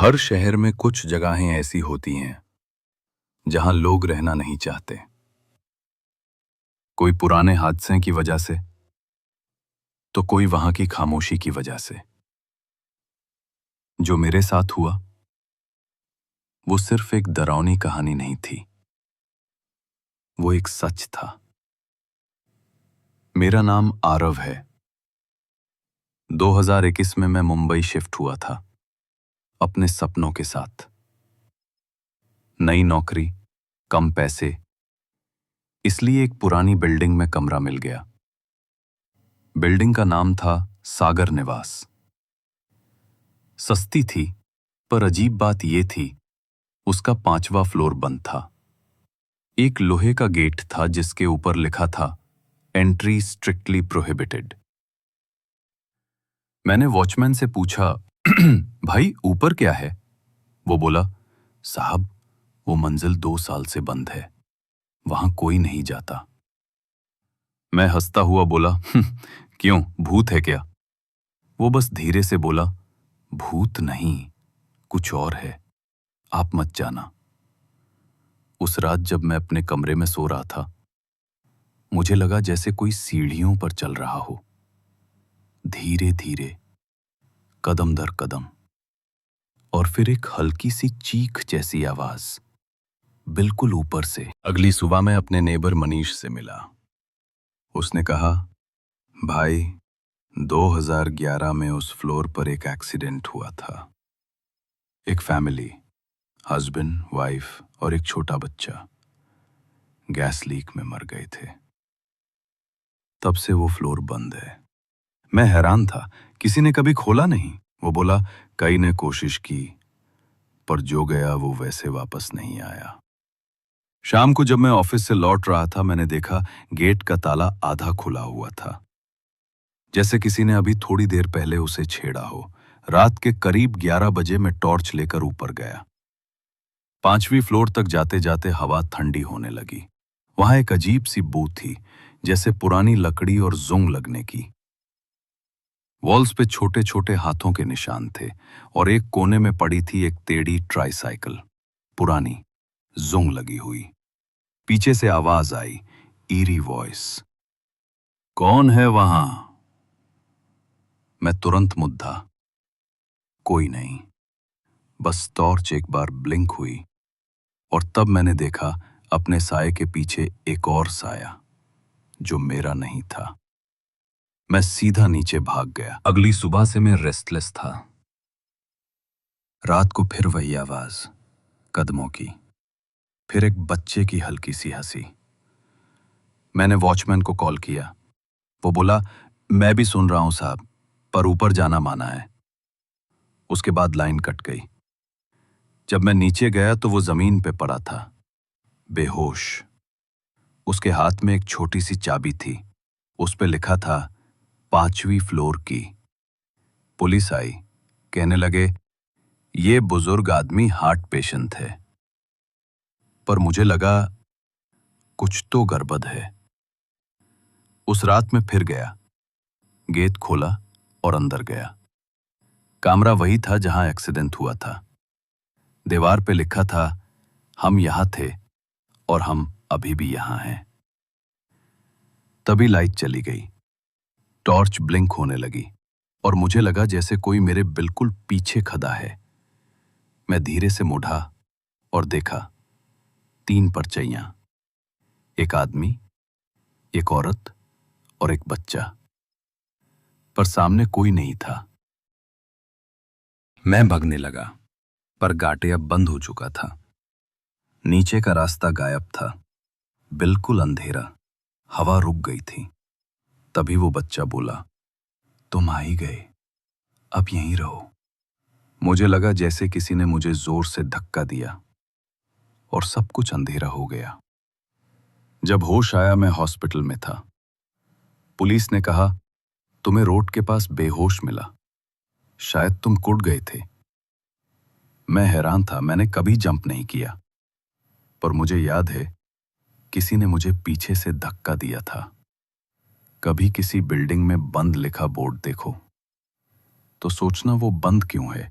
हर शहर में कुछ जगहें ऐसी होती हैं जहां लोग रहना नहीं चाहते। कोई पुराने हादसे की वजह से, तो कोई वहां की खामोशी की वजह से। जो मेरे साथ हुआ वो सिर्फ एक डरावनी कहानी नहीं थी, वो एक सच था। मेरा नाम आरव है। 2021 में मैं मुंबई शिफ्ट हुआ था अपने सपनों के साथ। नई नौकरी, कम पैसे, इसलिए एक पुरानी बिल्डिंग में कमरा मिल गया। बिल्डिंग का नाम था सागर निवास। सस्ती थी, पर अजीब बात यह थी, उसका 5वां फ्लोर बंद था। एक लोहे का गेट था जिसके ऊपर लिखा था एंट्री स्ट्रिक्टली प्रोहिबिटेड। मैंने वॉचमैन से पूछा, भाई ऊपर क्या है? वो बोला, साहब वो मंजिल 2 साल से बंद है, वहां कोई नहीं जाता। मैं हंसता हुआ बोला, क्यों, भूत है क्या? वो बस धीरे से बोला, भूत नहीं, कुछ और है, आप मत जाना। उस रात जब मैं अपने कमरे में सो रहा था, मुझे लगा जैसे कोई सीढ़ियों पर चल रहा हो, धीरे धीरे, कदम दर कदम। और फिर एक हल्की सी चीख जैसी आवाज, बिल्कुल ऊपर से। अगली सुबह मैं अपने नेबर मनीष से मिला। उसने कहा, भाई 2011 में उस फ्लोर पर एक एक्सीडेंट हुआ था। एक फैमिली, हस्बैंड, वाइफ और एक छोटा बच्चा गैस लीक में मर गए थे। तब से वो फ्लोर बंद है। मैं हैरान था, किसी ने कभी खोला नहीं। वो बोला, कई ने कोशिश की, पर जो गया वो वैसे वापस नहीं आया। शाम को जब मैं ऑफिस से लौट रहा था, मैंने देखा गेट का ताला आधा खुला हुआ था, जैसे किसी ने अभी थोड़ी देर पहले उसे छेड़ा हो। रात के करीब 11 बजे मैं टॉर्च लेकर ऊपर गया। 5वीं फ्लोर तक जाते जाते हवा ठंडी होने लगी। वहां एक अजीब सी बू थी, जैसे पुरानी लकड़ी और जुंग लगने की। वॉल्स पे छोटे छोटे हाथों के निशान थे और एक कोने में पड़ी थी एक टेढ़ी ट्राइसाइकिल, पुरानी, जुंग लगी हुई। पीछे से आवाज आई, ईरी वॉइस, कौन है वहां? मैं तुरंत मुद्दा, कोई नहीं। बस टॉर्च एक बार ब्लिंक हुई और तब मैंने देखा अपने साये के पीछे एक और साया, जो मेरा नहीं था। मैं सीधा नीचे भाग गया। अगली सुबह से मैं रेस्टलेस था। रात को फिर वही आवाज, कदमों की, फिर एक बच्चे की हल्की सी हंसी। मैंने वॉचमैन को कॉल किया। वो बोला, मैं भी सुन रहा हूं साहब, पर ऊपर जाना माना है। उसके बाद लाइन कट गई। जब मैं नीचे गया तो वो जमीन पे पड़ा था, बेहोश। उसके हाथ में एक छोटी सी चाबी थी, उस पे लिखा था 5वीं फ्लोर की। पुलिस आई, कहने लगे, ये बुजुर्ग आदमी हार्ट पेशेंट है। पर मुझे लगा कुछ तो गड़बड़ है। उस रात में फिर गया, गेट खोला और अंदर गया। कमरा वही था जहां एक्सीडेंट हुआ था। दीवार पे लिखा था, हम यहां थे और हम अभी भी यहां हैं। तभी लाइट चली गई, टॉर्च ब्लिंक होने लगी और मुझे लगा जैसे कोई मेरे बिल्कुल पीछे खड़ा है। मैं धीरे से मुड़ा और देखा 3 परछाइयां, एक आदमी, एक औरत और एक बच्चा, पर सामने कोई नहीं था। मैं भागने लगा, पर गाटे अब बंद हो चुका था। नीचे का रास्ता गायब था, बिल्कुल अंधेरा, हवा रुक गई थी। तभी वो बच्चा बोला, तुम आ ही गए, अब यहीं रहो। मुझे लगा जैसे किसी ने मुझे जोर से धक्का दिया और सब कुछ अंधेरा हो गया। जब होश आया मैं हॉस्पिटल में था। पुलिस ने कहा, तुम्हें रोड के पास बेहोश मिला, शायद तुम कुट गए थे। मैं हैरान था, मैंने कभी जंप नहीं किया, पर मुझे याद है किसी ने मुझे पीछे से धक्का दिया था। कभी किसी बिल्डिंग में बंद लिखा बोर्ड देखो तो सोचना वो बंद क्यों है,